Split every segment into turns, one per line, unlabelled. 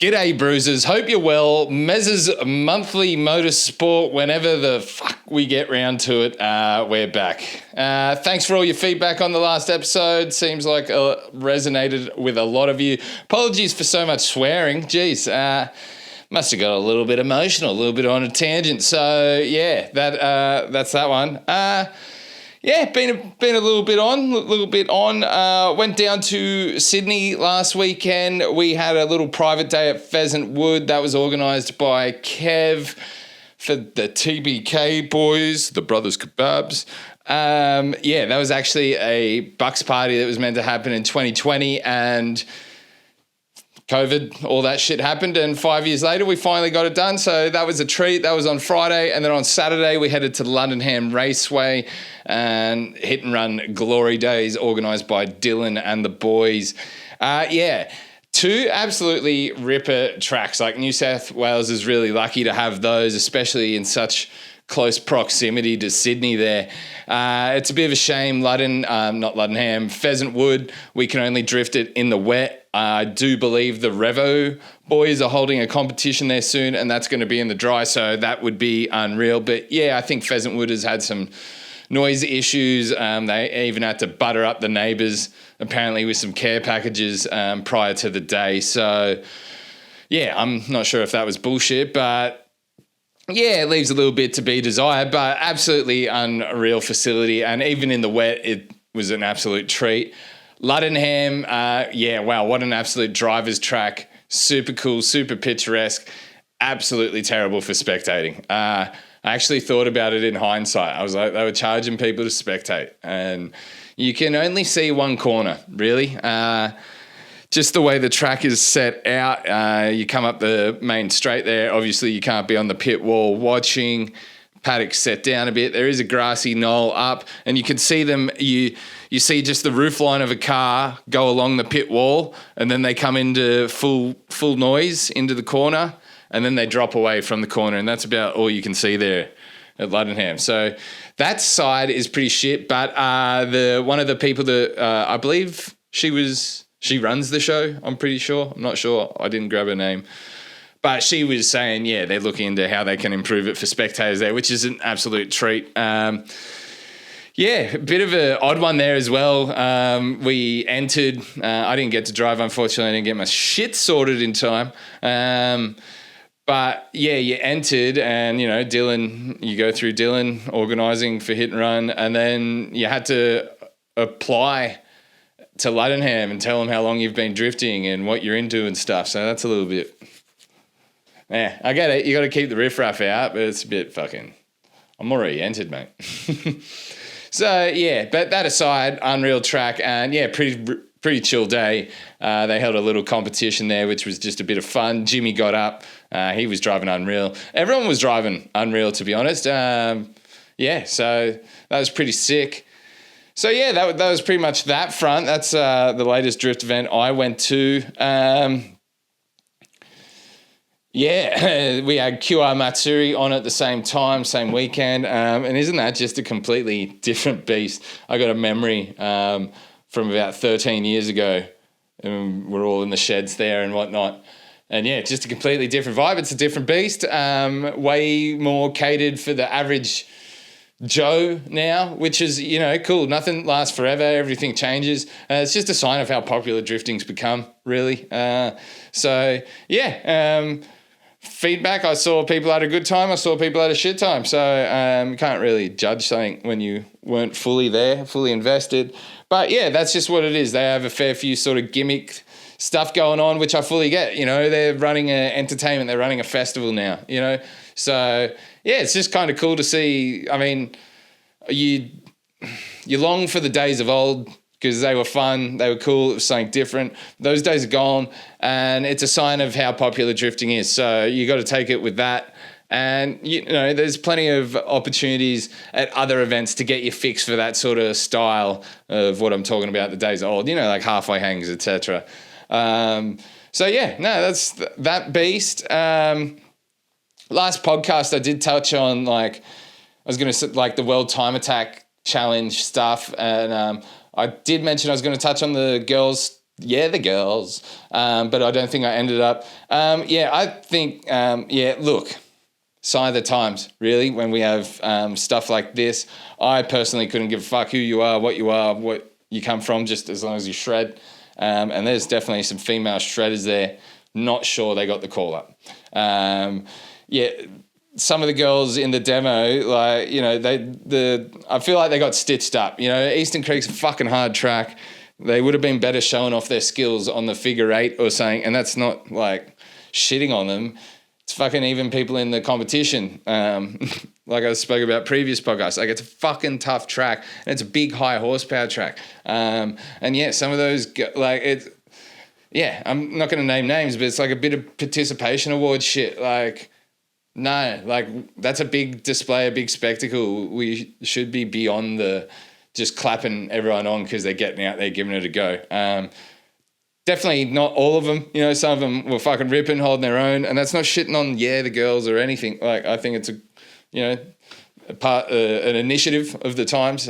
G'day, bruisers. Hope you're well. Mezs monthly motorsport, whenever the fuck we get round to it, we're back. Thanks for all your feedback on the last episode. Seems like it resonated with a lot of you. Apologies for so much swearing. Jeez, must have got a little bit emotional, a little bit on a tangent. So, yeah, that's that one. Yeah, been a little bit on. Went down to Sydney last weekend. We had a little private day at Pheasant Wood that was organised by Kev for the TBK boys, the Brothers Kebabs. Yeah, that was actually a Bucks party that was meant to happen in 2020, and COVID, all that shit happened, and 5 years later we finally got it done. So that was a treat. That was on Friday, and then on Saturday we headed to the Londonham Raceway and hit and run glory days organised by Dylan and the boys. Yeah, two absolutely ripper tracks. Like, New South Wales is really lucky to have those, especially in such close proximity to Sydney there. It's a bit of a shame, Pheasant Wood, we can only drift it in the wet. I do believe the Revo boys are holding a competition there soon, and that's going to be in the dry, so that would be unreal. But yeah, I think Pheasant Wood has had some noise issues. They even had to butter up the neighbours, apparently, with some care packages prior to the day. So yeah, I'm not sure if that was bullshit, but yeah, it leaves a little bit to be desired, but absolutely unreal facility. And even in the wet, it was an absolute treat. Luddenham, yeah, wow, what an absolute driver's track. Super cool, super picturesque, absolutely terrible for spectating. I actually thought about it in hindsight. I was like, they were charging people to spectate, and you can only see one corner, really. Just the way the track is set out, you come up the main straight there. Obviously, you can't be on the pit wall watching. Paddock's set down a bit. There is a grassy knoll up, and you can see them. You see just the roofline of a car go along the pit wall, and then they come into full noise into the corner, and then they drop away from the corner, and that's about all you can see there at Luddenham. So that side is pretty shit. But one of the people that I believe she runs the show, I'm pretty sure. I'm not sure. I didn't grab her name. But she was saying, yeah, they're looking into how they can improve it for spectators there, which is an absolute treat. Yeah, a bit of an odd one there as well. We entered. I didn't get to drive, unfortunately. I didn't get my shit sorted in time. But, yeah, you entered and, Dylan, you go through Dylan organising for hit and run, and then you had to apply to Luddenham and tell them how long you've been drifting and what you're into and stuff. So that's a little bit... Yeah, I get it. You got to keep the riffraff out, but it's a bit fucking... I'm already entered, mate. So, yeah, but that aside, unreal track, and, yeah, pretty chill day. They held a little competition there, which was just a bit of fun. Jimmy got up. He was driving unreal. Everyone was driving unreal, to be honest. Yeah, so that was pretty sick. So, yeah, that was pretty much that front. That's the latest drift event I went to. Yeah, we had QR Matsuri on at the same time, same weekend, and isn't that just a completely different beast? I got a memory from about 13 years ago, and we're all in the sheds there and whatnot, and yeah, just a completely different vibe. It's a different beast, way more catered for the average Joe now, which is, cool. Nothing lasts forever. Everything changes. It's just a sign of how popular drifting's become, really. So, yeah, feedback, I saw people had a good time. I saw people had a shit time. So you can't really judge something when you weren't fully there, fully invested. But, yeah, that's just what it is. They have a fair few sort of gimmick stuff going on, which I fully get. They're running an entertainment. They're running a festival now, So, yeah, it's just kind of cool to see. I mean, you long for the days of old because they were fun, they were cool, it was something different. Those days are gone, and it's a sign of how popular drifting is. So you got to take it with that. And, there's plenty of opportunities at other events to get your fix for that sort of style of what I'm talking about, the days of old, like halfway hangs, etc. So, yeah, no, that's that beast. Last podcast I did touch on, the World Time Attack Challenge stuff, and I did mention I was going to touch on the girls the girls. But I don't think I ended up. I think, look, sign of the times, really, when we have stuff like this. I personally couldn't give a fuck who you are, what you come from, just as long as you shred. And there's definitely some female shredders there. Not sure they got the call up. Some of the girls in the demo, like, you know, I feel like they got stitched up. You know, Eastern Creek's a fucking hard track. They would have been better showing off their skills on the figure eight or something. And that's not like shitting on them. It's fucking even people in the competition. Like I spoke about previous podcasts, like it's a fucking tough track and it's a big high horsepower track. Some of those, like it's, I'm not going to name names, but it's like a bit of participation award shit. Like, no, like that's a big display, a big spectacle. We should be beyond the just clapping everyone on because they're getting out there, giving it a go. Definitely not all of them. You know, some of them were fucking ripping, holding their own, and that's not shitting on the girls or anything. Like I think it's an initiative of the times.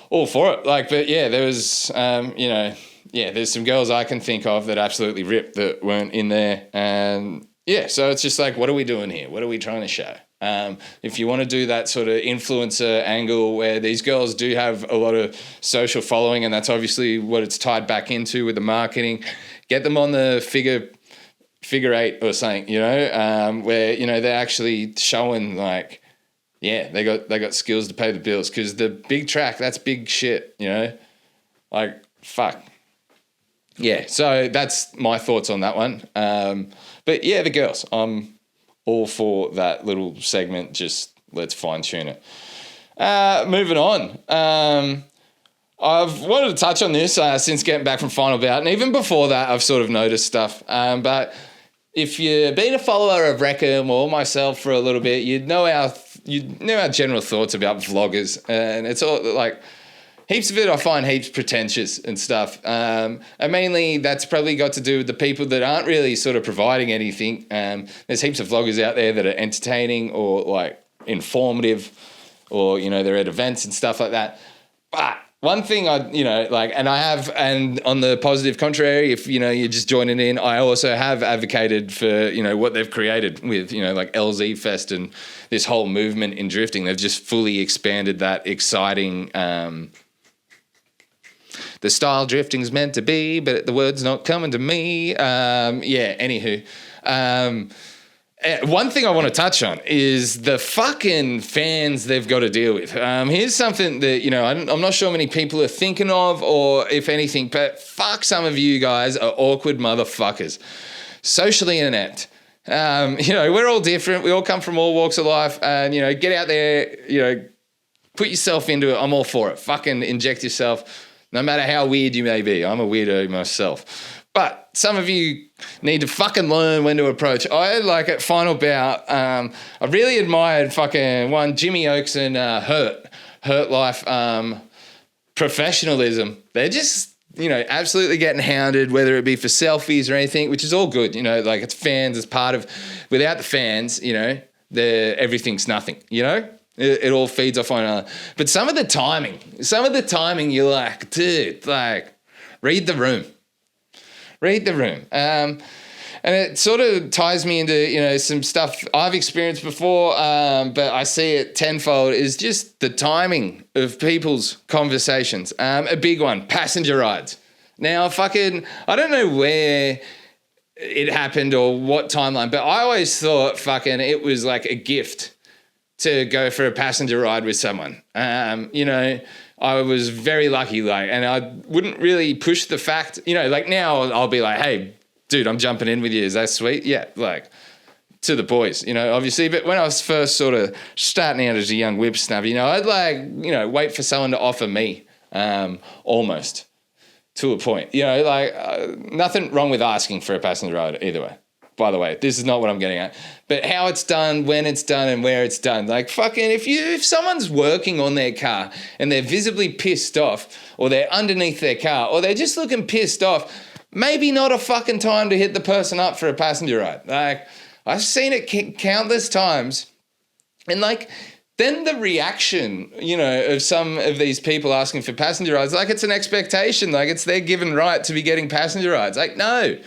All for it. Like, but there was there's some girls I can think of that absolutely ripped that weren't in there, and so it's just like, what are we doing here? What are we trying to show? If you want to do that sort of influencer angle where these girls do have a lot of social following, and that's obviously what it's tied back into with the marketing, get them on the figure eight or something, you know, where, you know, they're actually showing like, they got skills to pay the bills, because the big track, that's big shit, you know, like, fuck. Yeah, so that's my thoughts on that one. But the girls, I'm all for that little segment. Just let's fine tune it. Moving on. I've wanted to touch on this since getting back from Final Bout, and even before that, I've sort of noticed stuff. But if you've been a follower of Wreckham or myself for a little bit, you'd know our general thoughts about vloggers, and it's all like, heaps of it I find heaps pretentious and stuff. And mainly that's probably got to do with the people that aren't really sort of providing anything. There's heaps of vloggers out there that are entertaining or like informative, or, you know, they're at events and stuff like that. But one thing and on the positive contrary, if, you know, you're just joining in, I also have advocated for, you know, what they've created with, you know, like LZ Fest and this whole movement in drifting. They've just fully expanded that exciting, the style drifting's meant to be, but the word's not coming to me. Anywho. One thing I want to touch on is the fucking fans they've got to deal with. Here's something that, you know, I'm not sure many people are thinking of, or if anything, but fuck, some of you guys are awkward motherfuckers. Socially inept. You know, we're all different. We all come from all walks of life, and, you know, get out there, you know, put yourself into it. I'm all for it. Fucking inject yourself, no matter how weird you may be. I'm a weirdo myself. But some of you need to fucking learn when to approach. I, like, at Final Bout, I really admired fucking Jimmy Oakes and Hurt Life professionalism. They're just, you know, absolutely getting hounded, whether it be for selfies or anything, which is all good. You know, like, it's fans, it's part of, without the fans, you know, everything's nothing, you know? It all feeds off one another. But some of the timing, you're like, dude, like, read the room. And it sort of ties me into, you know, some stuff I've experienced before, but I see it tenfold, is just the timing of people's conversations. A big one, passenger rides. Now, I don't know where it happened or what timeline, but I always thought it was like a gift to go for a passenger ride with someone. You know, I was very lucky, and I wouldn't really push the fact, you know, like now I'll be like, hey, dude, I'm jumping in with you. Is that sweet? Yeah, like, to the boys, you know, obviously. But when I was first sort of starting out as a young whippersnapper, you know, I'd wait for someone to offer me, almost, to a point. You know, nothing wrong with asking for a passenger ride either way. By the way, this is not what I'm getting at. But how it's done, when it's done, and where it's done. Like, fucking, if someone's working on their car and they're visibly pissed off, or they're underneath their car, or they're just looking pissed off, maybe not a fucking time to hit the person up for a passenger ride. Like, I've seen it countless times. And, like, then the reaction, of some of these people asking for passenger rides, like it's an expectation, like it's their given right to be getting passenger rides. Like, no,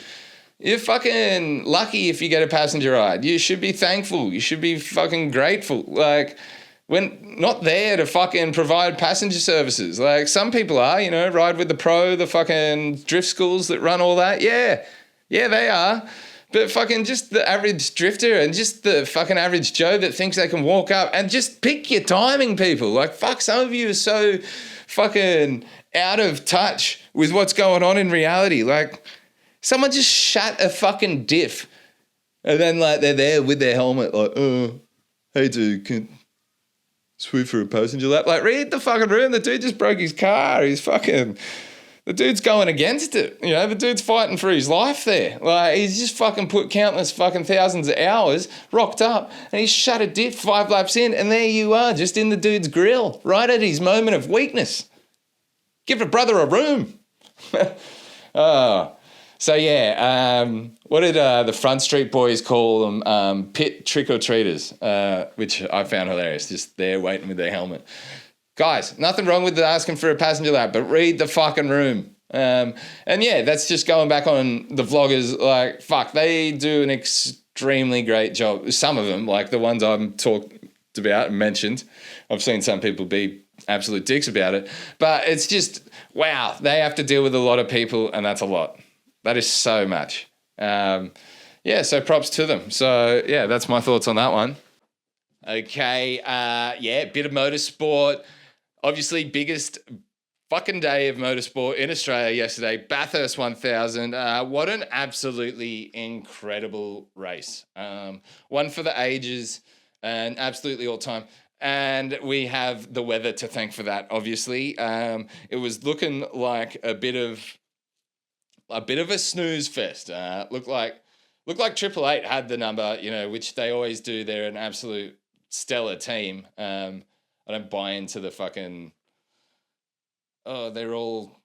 you're fucking lucky if you get a passenger ride. You should be thankful. You should be fucking grateful. Like, when not there to fucking provide passenger services. Like, some people are, Ride with the Pro, the fucking drift schools that run all that. Yeah, they are. But fucking just the average drifter and just the fucking average Joe that thinks they can walk up and just pick your timing, people. Like, fuck, some of you are so fucking out of touch with what's going on in reality. Like, someone just shut a fucking diff and then, like, they're there with their helmet like, hey, dude, can swoop for a passenger lap? Like, read the fucking room. The dude just broke his car. The dude's going against it. The dude's fighting for his life there. Like, he's just fucking put countless fucking thousands of hours, rocked up, and he's shut a diff 5 laps in, and there you are, just in the dude's grill, right at his moment of weakness. Give a brother a room. So, yeah, what did the Front Street boys call them? Pit trick-or-treaters, which I found hilarious, just there waiting with their helmet. Guys, nothing wrong with asking for a passenger lap, but read the fucking room. And yeah, that's just going back on the vloggers. Like, fuck, they do an extremely great job. Some of them, like the ones I've talked about and mentioned, I've seen some people be absolute dicks about it. But it's just, wow, they have to deal with a lot of people, and that's a lot. That is so much. So props to them. So, yeah, that's my thoughts on that one. Okay, bit of motorsport. Obviously, biggest fucking day of motorsport in Australia yesterday, Bathurst 1000. What an absolutely incredible race. One for the ages and absolutely all time. And we have the weather to thank for that, obviously. It was looking like a bit of a snooze fest. Looked like Triple Eight had the number, which they always do. They're an absolute stellar team. I don't buy into the fucking, they're all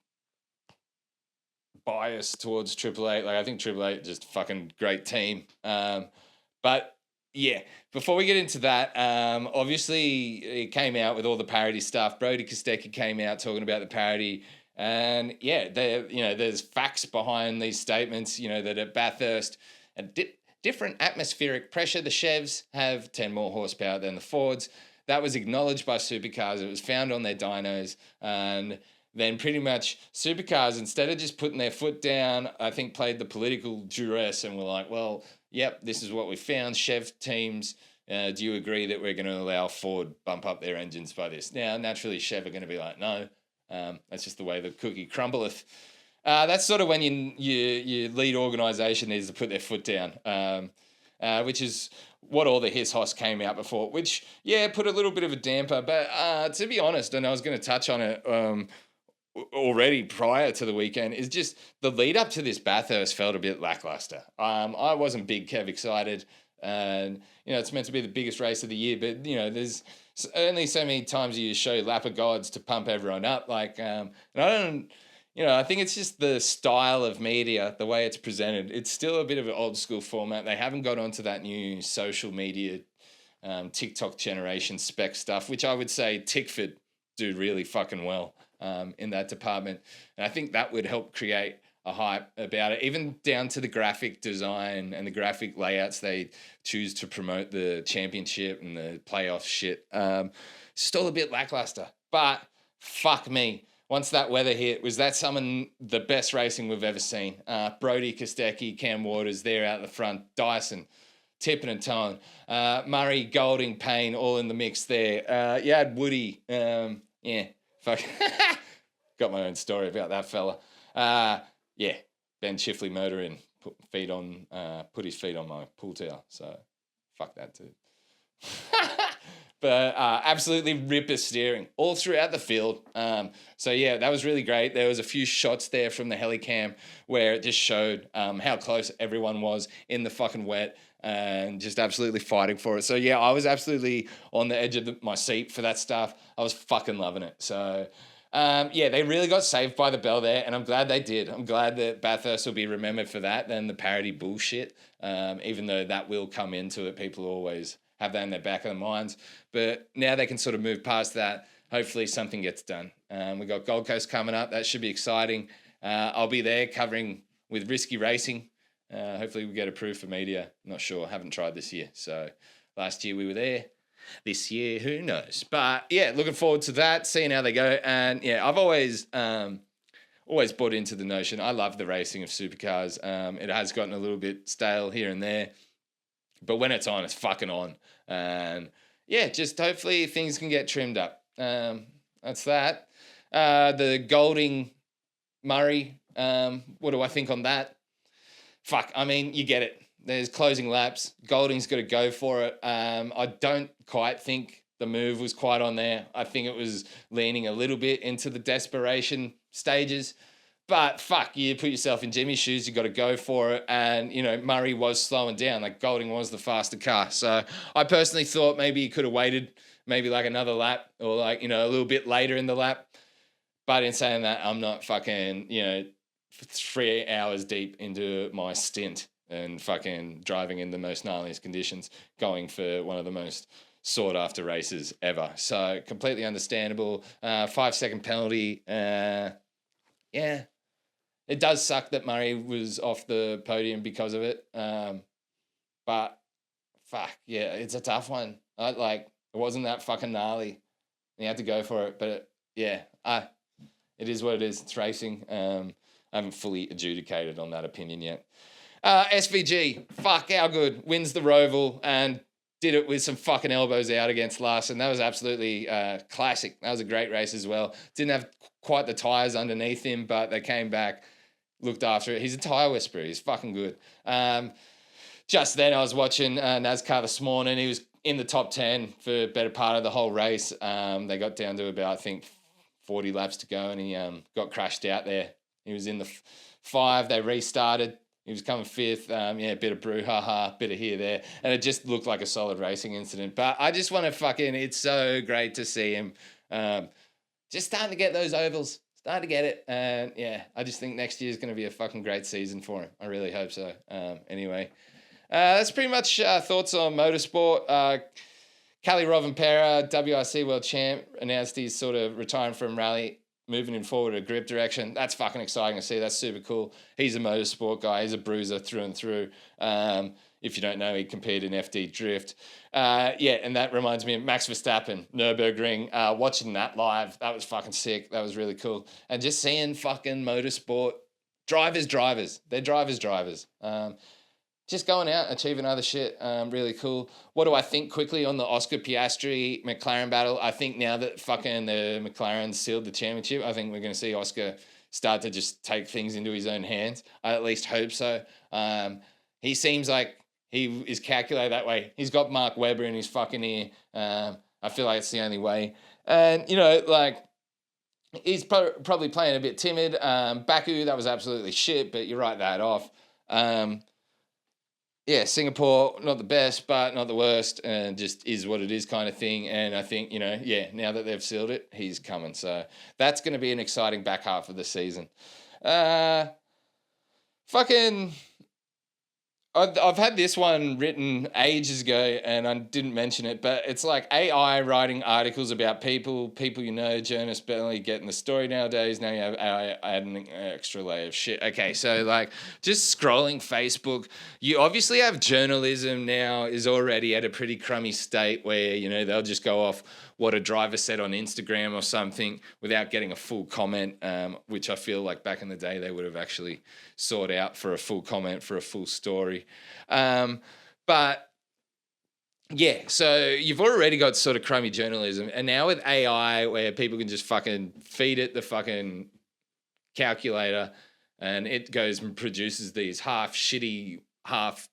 biased towards Triple Eight. Like, I think Triple Eight just fucking great team. But yeah, before we get into that, obviously it came out with all the parody stuff. Brody Kostecki came out talking about the parody. And yeah, there's facts behind these statements, that at Bathurst, at different atmospheric pressure, the Chevs have 10 more horsepower than the Fords. That was acknowledged by Supercars. It was found on their dynos. And then pretty much Supercars, instead of just putting their foot down, I think played the political duress and were like, well, yep, this is what we found. Chev teams, do you agree that we're going to allow Ford bump up their engines by this? Now, naturally, Chev are going to be like, no. That's just the way the cookie crumbleth. That's sort of when your lead organisation needs to put their foot down, which is what all the hiss-hoss came out before, which, put a little bit of a damper. But to be honest, and I was going to touch on it already prior to the weekend, is just the lead-up to this Bathurst felt a bit lackluster. I wasn't big Kev excited, and, it's meant to be the biggest race of the year, but, there's only so many times you show lap of gods to pump everyone up. Like, and I don't... I think it's just the style of media, the way it's presented. It's still a bit of an old school format. They haven't got onto that new social media, TikTok generation spec stuff, which I would say Tickford do really fucking well in that department. And I think that would help create a hype about it, even down to the graphic design and the graphic layouts they choose to promote the championship and the playoff shit. Still a bit lackluster, but fuck me. Once that weather hit, was that the best racing we've ever seen. Brody Kostecki, Cam Waters, there out the front, Dyson, tipping and towing, Murray, Golding, Payne, all in the mix there. You had Woody, fuck. Got my own story about that fella. Ben Chifley motoring, put his feet on my pool towel. So fuck that dude. But absolutely ripper steering all throughout the field. So yeah, that was really great. There was a few shots there from the helicam where it just showed how close everyone was in the fucking wet and just absolutely fighting for it. So yeah, I was absolutely on the edge of my seat for that stuff. I was fucking loving it. So they really got saved by the bell there, and I'm glad they did. I'm glad that Bathurst will be remembered for that than the parody bullshit, even though that will come into it. People always have that in their back of their minds. But now they can sort of move past that. Hopefully something gets done. We got Gold Coast coming up. That should be exciting. I'll be there covering with Risky Racing. Hopefully we get approved for media. Not sure. Haven't tried this year. So last year we were there. This year, who knows? But yeah, looking forward to that, seeing how they go. And yeah, I've always bought into the notion. I love the racing of supercars. It has gotten a little bit stale here and there, but when it's on, it's fucking on. And yeah, just hopefully things can get trimmed up. That's that. The Golding Murray, what do I think on that? Fuck, I mean, you get it. There's closing laps. Golding's got to go for it. I don't quite think the move was quite on there. I think it was leaning a little bit into the desperation stages. But fuck, you put yourself in Jimmy's shoes, you got to go for it. And, you know, Murray was slowing down. Like, Golding was the faster car. So I personally thought maybe he could have waited maybe like another lap or like, you know, a little bit later in the lap. But in saying that, I'm not fucking, you know, 3 hours deep into my stint and fucking driving in the most gnarliest conditions, going for one of the most sought after races ever. So completely understandable. 5-second penalty. Yeah, it does suck that Murray was off the podium because of it. But fuck, yeah, it's a tough one. It wasn't that fucking gnarly. You had to go for it. But it is what it is. It's racing. I haven't fully adjudicated on that opinion yet. SVG, fuck, how good. Wins the Roval and did it with some fucking elbows out against Larson. That was absolutely classic. That was a great race as well. Didn't have quite the tyres underneath him, but they came back, looked after it. He's a tyre whisperer. He's fucking good. Just then I was watching NASCAR this morning. He was in the top 10 for a better part of the whole race. They got down to about, I think, 40 laps to go, and he got crashed out there. He was in the 5. They restarted. He was coming 5th. A bit of brouhaha, bit of here, there. And it just looked like a solid racing incident. But I just want to it's so great to see him just starting to get those ovals. Starting to get it. And yeah, I just think next year is going to be a fucking great season for him. I really hope so. Anyway, that's pretty much thoughts on motorsport. Kalle Rovanpera, WRC World Champ, announced he's sort of retiring from rally, moving in forward a grip direction. That's fucking exciting to see. That's super cool. He's a motorsport guy. He's a bruiser through and through. If you don't know, he competed in FD Drift. And that reminds me of Max Verstappen, Nürburgring. Watching that live, that was fucking sick. That was really cool. And just seeing fucking motorsport drivers. They're drivers. Just going out, achieving other shit, really cool. What do I think quickly on the Oscar Piastri McLaren battle? I think now that fucking the McLaren sealed the championship, I think we're going to see Oscar start to just take things into his own hands. I at least hope so. He seems like he is calculated that way. He's got Mark Webber in his fucking ear. I feel like it's the only way. And, you know, like, he's probably playing a bit timid. Baku, that was absolutely shit, but you write that off. Singapore, not the best, but not the worst, and just is what it is kind of thing. And I think, you know, now that they've sealed it, he's coming. So that's going to be an exciting back half of the season. I've had this one written ages ago and I didn't mention it, but it's like AI writing articles about people you know, journalists barely getting the story nowadays. Now you have AI adding an extra layer of shit. Okay, so like just scrolling Facebook, you obviously have journalism now is already at a pretty crummy state where, you know, they'll just go off what a driver said on Instagram or something without getting a full comment, which I feel like back in the day they would have actually sought out for a full comment for a full story. But yeah, so you've already got sort of crummy journalism, and now with AI where people can just fucking feed it the fucking calculator and it goes and produces these half shitty, half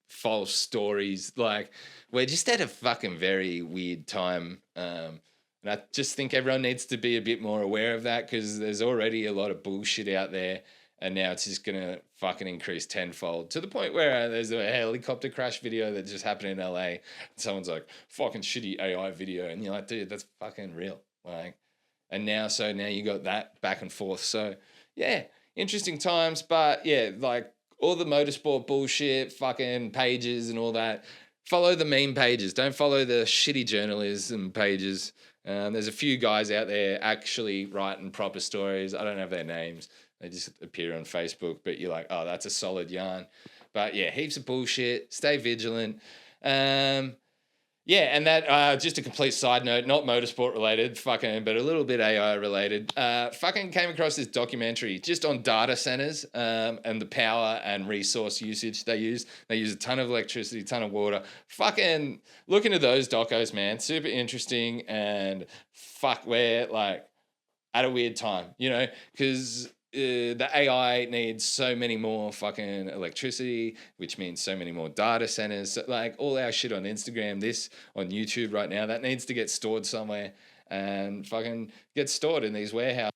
false stories. Like, we're just at a fucking very weird time. And I just think everyone needs to be a bit more aware of that because there's already a lot of bullshit out there. And now it's just going to fucking increase tenfold to the point where there's a helicopter crash video that just happened in LA. And someone's like, fucking shitty AI video. And you're like, dude, that's fucking real. Like, and now you got that back and forth. So yeah, interesting times. But yeah, like all the motorsport bullshit, fucking pages and all that, Follow the meme pages. Don't follow the shitty journalism pages. There's a few guys out there actually writing proper stories. I don't have their names. They just appear on Facebook, but you're like, oh, that's a solid yarn. But yeah, heaps of bullshit. Stay vigilant. Yeah, and that, just a complete side note, not motorsport related, but a little bit AI related. Came across this documentary just on data centers and the power and resource usage they use. They use a ton of electricity, a ton of water. Look into those docos, man. Super interesting, and we're like at a weird time, because the AI needs so many more fucking electricity, which means so many more data centers. So, like all our shit on Instagram, this on YouTube right now, that needs to get stored somewhere and fucking get stored in these warehouses.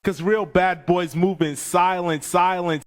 Cause real bad boys move in silence, silence.